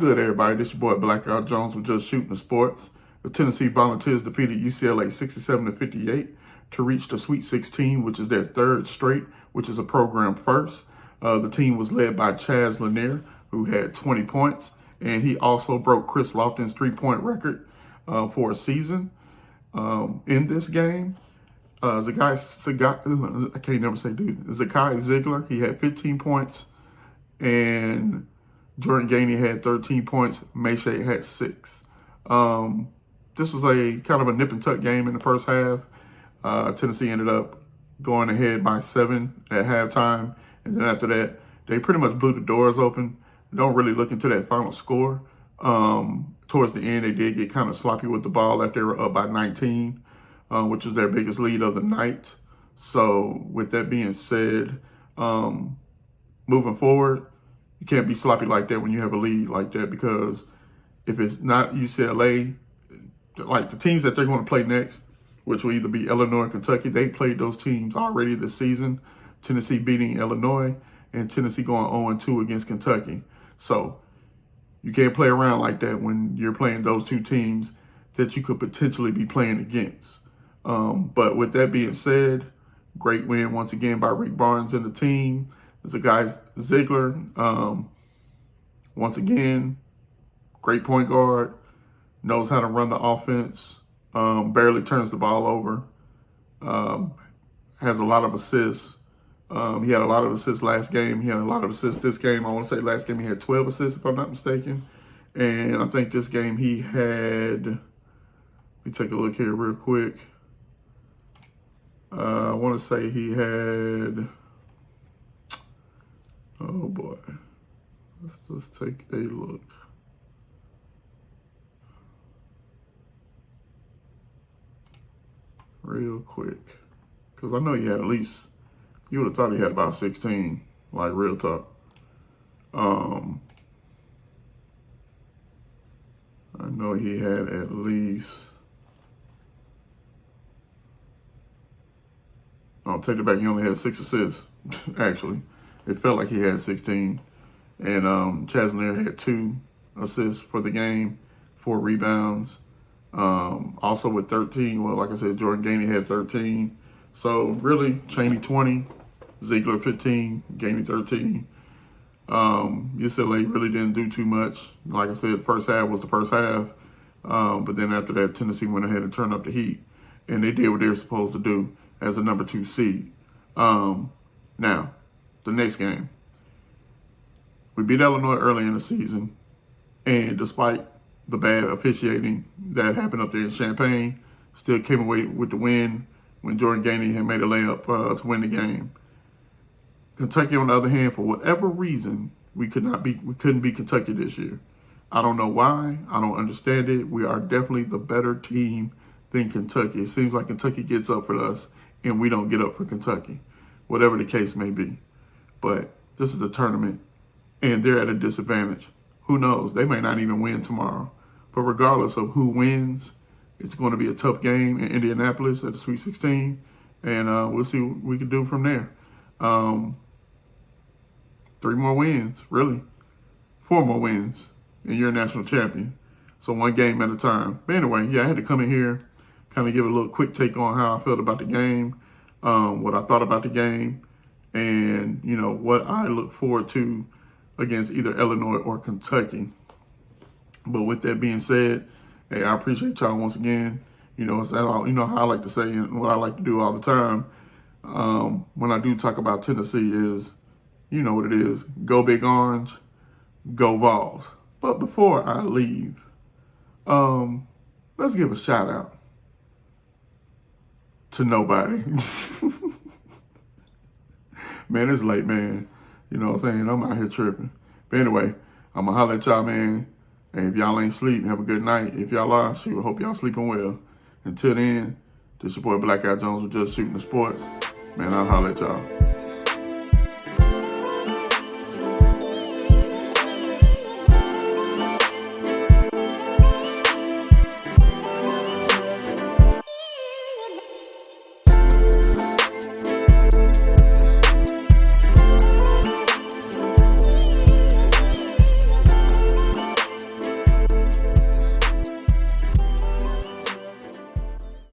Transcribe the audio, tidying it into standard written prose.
good, everybody? This your boy Blackout Jones with Just Shooting the Sports. The Tennessee Volunteers defeated UCLA 67-58 to reach the Sweet 16, which is their third straight, which is a program first. The team was led by Chaz Lanier, who had 20 points, and he also broke Chris Lofton's three-point record for a season. In this game, Zakai Ziegler, he had 15 points, and Jordan Gainey had 13 points. Mayshay had 6. This was a kind of a nip and tuck game in the first half. Tennessee ended up going ahead by 7 at halftime. And then after that, they pretty much blew the doors open. Don't really look into that final score. Towards the end, they did get kind of sloppy with the ball after they were up by 19, which was their biggest lead of the night. So with that being said, moving forward, you can't be sloppy like that when you have a lead like that, because if it's not UCLA, like the teams that they're going to play next, which will either be Illinois or Kentucky, they played those teams already this season. Tennessee beating Illinois and Tennessee going 0-2 against Kentucky. So you can't play around like that when you're playing those two teams that you could potentially be playing against. But with that being said, great win once again by Rick Barnes and the team. Zakai Ziegler, once again, great point guard, knows how to run the offense, barely turns the ball over, has a lot of assists. He had a lot of assists last game. He had a lot of assists this game. I want to say last game he had 12 assists, if I'm not mistaken. And I think this game he had, let me take a look here real quick. I want to say he had, oh boy, let's take a look. Real quick, because I know he had at least, you would have thought he had about 16, like real talk. I know he had at least, I'll take it back, he only had 6 assists, actually. It felt like he had 16. And Chaz Lanier had 2 assists for the game, 4 rebounds. Also with 13, well, like I said, Jordan Gainey had 13. So really, Chaney 20, Ziegler 15, Gainey 13. UCLA really didn't do too much. Like I said, the first half was the first half. But then after that, Tennessee went ahead and turned up the heat. And they did what they were supposed to do as a number 2 seed. Now, the next game. We beat Illinois early in the season. And despite the bad officiating that happened up there in Champaign, still came away with the win when Jordan Gainey had made a layup to win the game. Kentucky, on the other hand, for whatever reason, we couldn't beat Kentucky this year. I don't know why. I don't understand it. We are definitely the better team than Kentucky. It seems like Kentucky gets up for us and we don't get up for Kentucky, whatever the case may be. But this is the tournament and they're at a disadvantage. Who knows? They may not even win tomorrow. But regardless of who wins, it's going to be a tough game in Indianapolis at the Sweet 16. And we'll see what we can do from there. 3 more wins, really. 4 more wins, and you're a national champion. So 1 game at a time. But anyway, yeah, I had to come in here, kind of give a little quick take on how I felt about the game, what I thought about the game, and, you know, what I look forward to against either Illinois or Kentucky. But with that being said, hey, I appreciate y'all once again. You know, you know how I like to say and what I like to do all the time when I do talk about Tennessee is, you know what it is, go Big Orange, go Vols. But before I leave, let's give a shout out to nobody. Man, it's late, man. You know what I'm saying? I'm out here tripping. But anyway, I'm going to holler at y'all, man. And if y'all ain't sleeping, have a good night. If y'all are, shoot, hope y'all sleeping well. Until then, this your boy Blackout Jones with Just Shooting the Sports. Man, I'll holler at y'all.